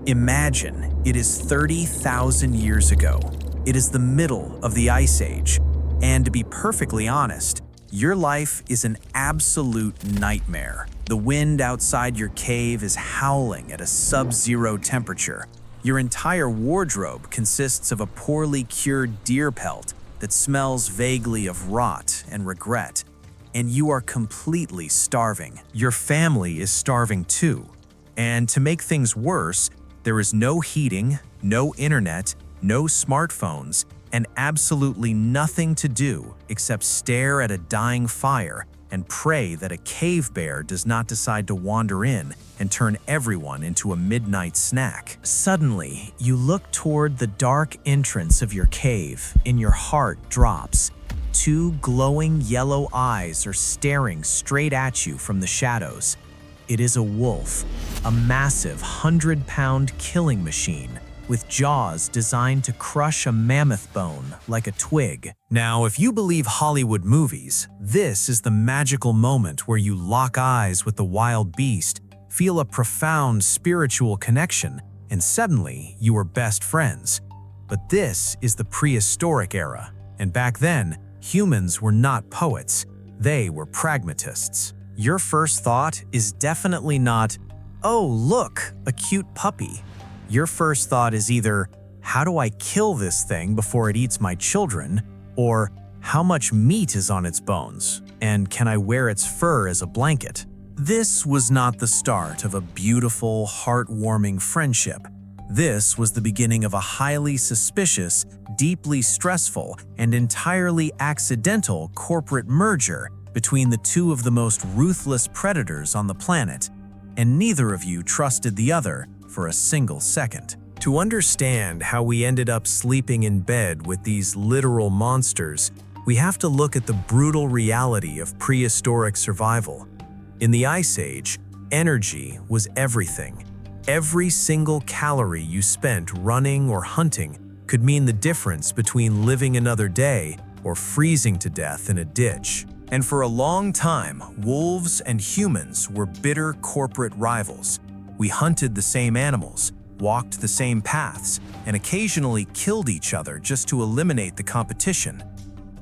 Imagine it is 30,000 years ago. It is the middle of the Ice Age. And to be perfectly honest, your life is an absolute nightmare. The wind outside your cave is howling at a sub-zero temperature. Your entire wardrobe consists of a poorly cured deer pelt that smells vaguely of rot and regret. And you are completely starving. Your family is starving too. And to make things worse, there is no heating, no internet, no smartphones, and absolutely nothing to do except stare at a dying fire and pray that a cave bear does not decide to wander in and turn everyone into a midnight snack. Suddenly, you look toward the dark entrance of your cave and your heart drops. Two glowing yellow eyes are staring straight at you from the shadows. It is a wolf, a massive 100-pound killing machine with jaws designed to crush a mammoth bone like a twig. Now, if you believe Hollywood movies, this is the magical moment where you lock eyes with the wild beast, feel a profound spiritual connection, and suddenly you are best friends. But this is the prehistoric era, and back then, humans were not poets, they were pragmatists. Your first thought is definitely not, "Oh, look, a cute puppy." Your first thought is either, "How do I kill this thing before it eats my children?" or "How much meat is on its bones? And can I wear its fur as a blanket?" This was not the start of a beautiful, heartwarming friendship. This was the beginning of a highly suspicious, deeply stressful, and entirely accidental corporate merger between the two of the most ruthless predators on the planet, and neither of you trusted the other for a single second. To understand how we ended up sleeping in bed with these literal monsters, we have to look at the brutal reality of prehistoric survival. In the Ice Age, energy was everything. Every single calorie you spent running or hunting could mean the difference between living another day or freezing to death in a ditch. And for a long time, wolves and humans were bitter corporate rivals. We hunted the same animals, walked the same paths, and occasionally killed each other just to eliminate the competition.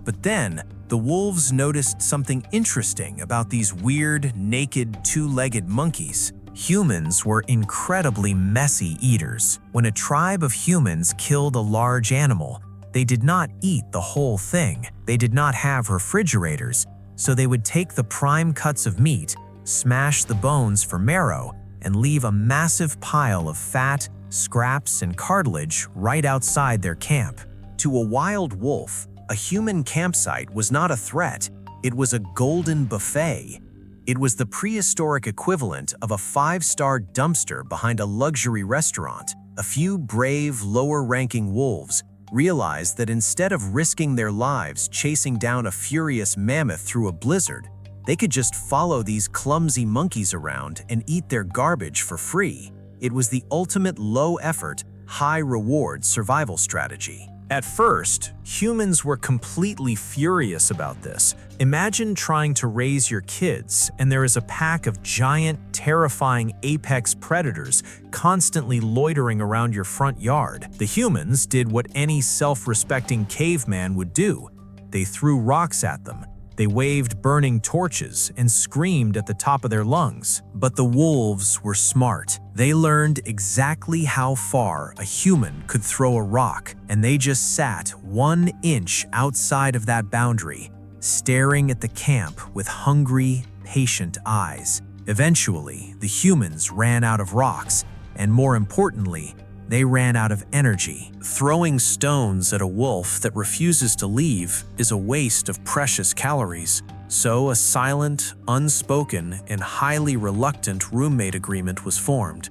But then, the wolves noticed something interesting about these weird, naked, two-legged monkeys. Humans were incredibly messy eaters. When a tribe of humans killed a large animal, they did not eat the whole thing. They did not have refrigerators, so they would take the prime cuts of meat, smash the bones for marrow, and leave a massive pile of fat, scraps, and cartilage right outside their camp. To a wild wolf, a human campsite was not a threat, it was a golden buffet. It was the prehistoric equivalent of a 5-star dumpster behind a luxury restaurant. A few brave, lower-ranking wolves realized that instead of risking their lives chasing down a furious mammoth through a blizzard, they could just follow these clumsy monkeys around and eat their garbage for free. It was the ultimate low-effort, high-reward survival strategy. At first, humans were completely furious about this. Imagine trying to raise your kids, and there is a pack of giant, terrifying apex predators constantly loitering around your front yard. The humans did what any self-respecting caveman would do. They threw rocks at them. They waved burning torches and screamed at the top of their lungs. But the wolves were smart. They learned exactly how far a human could throw a rock, and they just sat 1 inch outside of that boundary, staring at the camp with hungry, patient eyes. Eventually, the humans ran out of rocks, and more importantly, they ran out of energy. Throwing stones at a wolf that refuses to leave is a waste of precious calories. So a silent, unspoken, and highly reluctant roommate agreement was formed.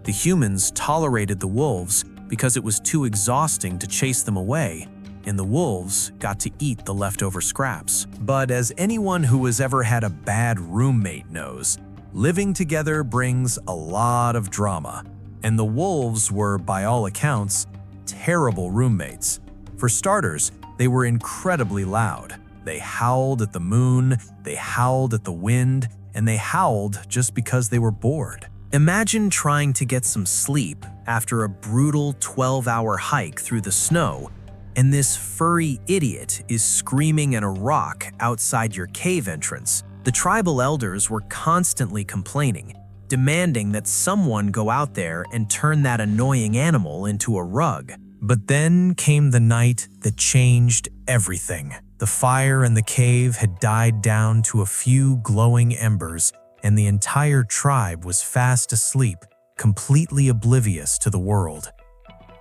The humans tolerated the wolves because it was too exhausting to chase them away, and the wolves got to eat the leftover scraps. But as anyone who has ever had a bad roommate knows, living together brings a lot of drama. And the wolves were, by all accounts, terrible roommates. For starters, they were incredibly loud. They howled at the moon, they howled at the wind, and they howled just because they were bored. Imagine trying to get some sleep after a brutal 12-hour hike through the snow, and this furry idiot is screaming at a rock outside your cave entrance. The tribal elders were constantly complaining, demanding that someone go out there and turn that annoying animal into a rug. But then came the night that changed everything. The fire in the cave had died down to a few glowing embers, and the entire tribe was fast asleep, completely oblivious to the world.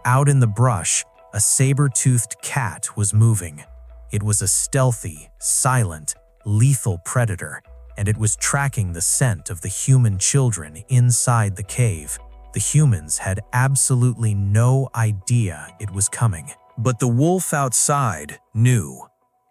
Out in the brush, a saber-toothed cat was moving. It was a stealthy, silent, lethal predator, and it was tracking the scent of the human children inside the cave. The humans had absolutely no idea it was coming. But the wolf outside knew.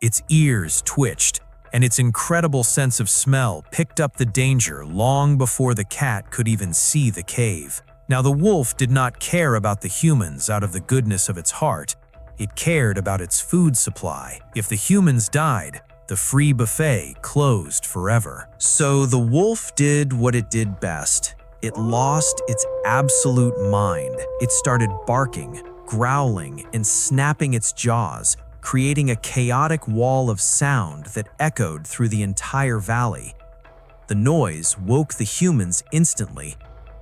Its ears twitched, and its incredible sense of smell picked up the danger long before the cat could even see the cave. Now, the wolf did not care about the humans out of the goodness of its heart. It cared about its food supply. If the humans died, the free buffet closed forever. So the wolf did what it did best. It lost its absolute mind. It started barking, growling, and snapping its jaws, creating a chaotic wall of sound that echoed through the entire valley. The noise woke the humans instantly.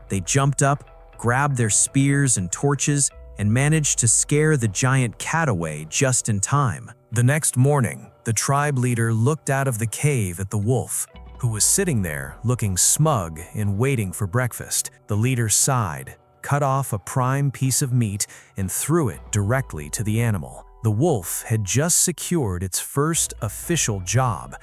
They jumped up, grabbed their spears and torches, and managed to scare the giant cat away just in time. The next morning, the tribe leader looked out of the cave at the wolf, who was sitting there looking smug and waiting for breakfast. The leader sighed, cut off a prime piece of meat, and threw it directly to the animal. The wolf had just secured its first official job.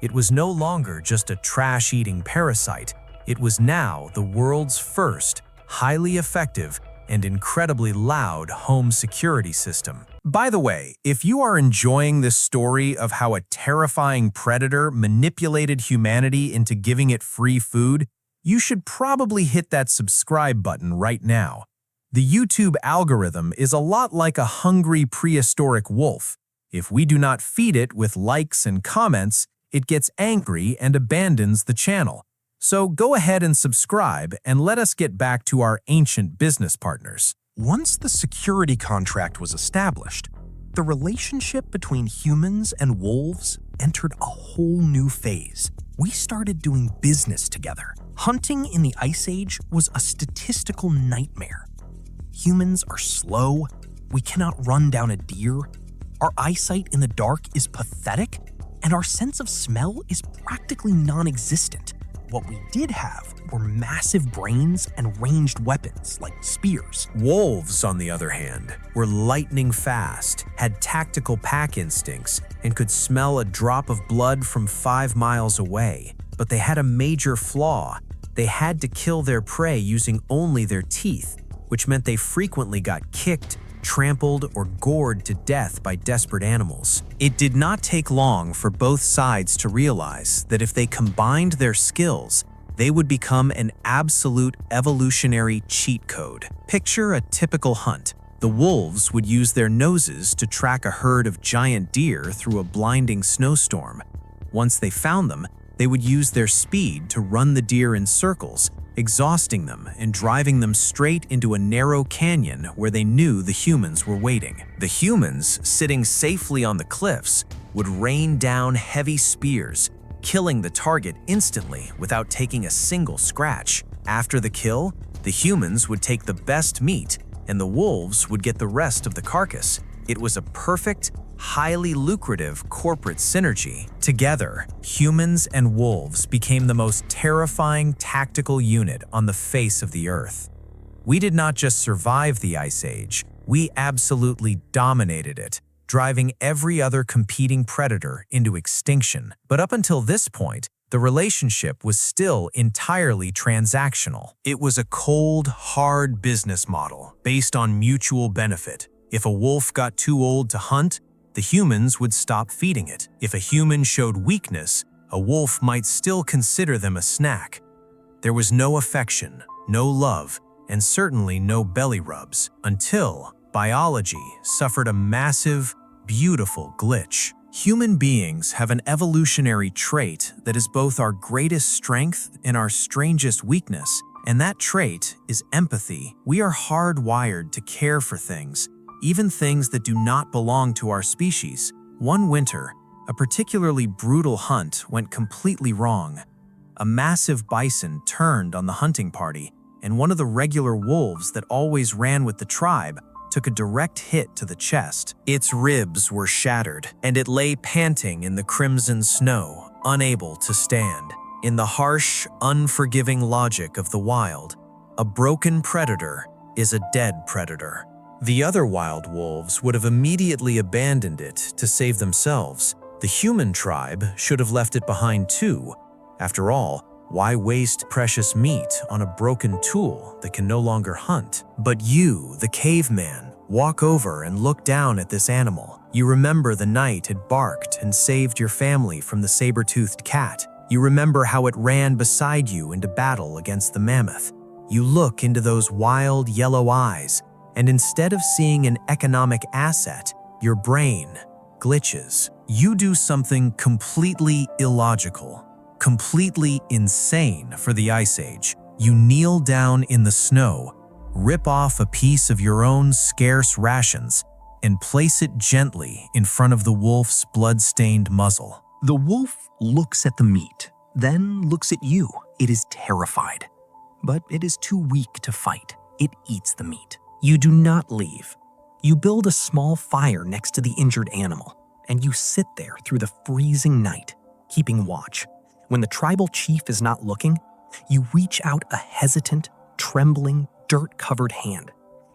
It was no longer just a trash-eating parasite. It was now the world's first, highly effective, and incredibly loud home security system. By the way, if you are enjoying this story of how a terrifying predator manipulated humanity into giving it free food, you should probably hit that subscribe button right now. The YouTube algorithm is a lot like a hungry prehistoric wolf. If we do not feed it with likes and comments, it gets angry and abandons the channel. So go ahead and subscribe and let us get back to our ancient business partners. Once the security contract was established, the relationship between humans and wolves entered a whole new phase. We started doing business together. Hunting in the Ice Age was a statistical nightmare. Humans are slow, we cannot run down a deer, our eyesight in the dark is pathetic, and our sense of smell is practically non-existent. What we did have were massive brains and ranged weapons like spears. Wolves, on the other hand, were lightning fast, had tactical pack instincts, and could smell a drop of blood from 5 miles away. But they had a major flaw. They had to kill their prey using only their teeth, which meant they frequently got kicked, trampled, or gored to death by desperate animals. It did not take long for both sides to realize that if they combined their skills, they would become an absolute evolutionary cheat code. Picture a typical hunt. The wolves would use their noses to track a herd of giant deer through a blinding snowstorm. Once they found them, they would use their speed to run the deer in circles, exhausting them and driving them straight into a narrow canyon where they knew the humans were waiting. The humans, sitting safely on the cliffs, would rain down heavy spears, killing the target instantly without taking a single scratch. After the kill, the humans would take the best meat, and the wolves would get the rest of the carcass. It was a perfect, highly lucrative corporate synergy. Together, humans and wolves became the most terrifying tactical unit on the face of the Earth. We did not just survive the Ice Age, we absolutely dominated it, driving every other competing predator into extinction. But up until this point, the relationship was still entirely transactional. It was a cold, hard business model based on mutual benefit. If a wolf got too old to hunt, the humans would stop feeding it. If a human showed weakness, a wolf might still consider them a snack. There was no affection, no love, and certainly no belly rubs, until biology suffered a massive, beautiful glitch. Human beings have an evolutionary trait that is both our greatest strength and our strangest weakness. And that trait is empathy. We are hardwired to care for things, even things that do not belong to our species. One winter, a particularly brutal hunt went completely wrong. A massive bison turned on the hunting party, and one of the regular wolves that always ran with the tribe took a direct hit to the chest. Its ribs were shattered, and it lay panting in the crimson snow, unable to stand. In the harsh, unforgiving logic of the wild, a broken predator is a dead predator. The other wild wolves would have immediately abandoned it to save themselves. The human tribe should have left it behind too. After all, why waste precious meat on a broken tool that can no longer hunt? But you, the caveman, walk over and look down at this animal. You remember the night it barked and saved your family from the saber-toothed cat. You remember how it ran beside you into battle against the mammoth. You look into those wild yellow eyes, and instead of seeing an economic asset, your brain glitches. You do something completely illogical, completely insane for the Ice Age. You kneel down in the snow, rip off a piece of your own scarce rations, and place it gently in front of the wolf's blood-stained muzzle. The wolf looks at the meat, then looks at you. It is terrified, but it is too weak to fight. It eats the meat. You do not leave. You build a small fire next to the injured animal, and you sit there through the freezing night, keeping watch. When the tribal chief is not looking, you reach out a hesitant, trembling, dirt-covered hand,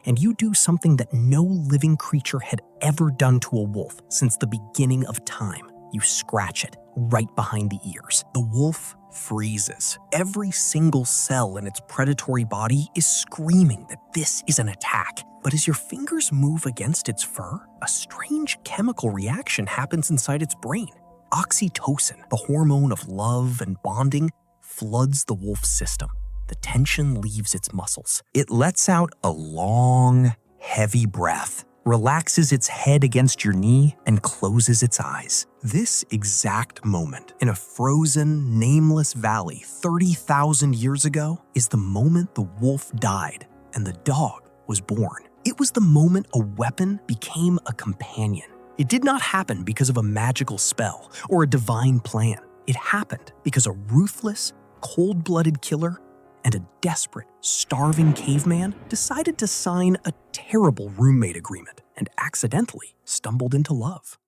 and you do something that no living creature had ever done to a wolf since the beginning of time. You scratch it right behind the ears. The wolf freezes. Every single cell in its predatory body is screaming that this is an attack. But as your fingers move against its fur, a strange chemical reaction happens inside its brain. Oxytocin, the hormone of love and bonding, floods the wolf's system. The tension leaves its muscles. It lets out a long, heavy breath, relaxes its head against your knee, and closes its eyes. This exact moment in a frozen, nameless valley 30,000 years ago is the moment the wolf died and the dog was born. It was the moment a weapon became a companion. It did not happen because of a magical spell or a divine plan. It happened because a ruthless, cold-blooded killer and a desperate, starving caveman decided to sign a terrible roommate agreement and accidentally stumbled into love.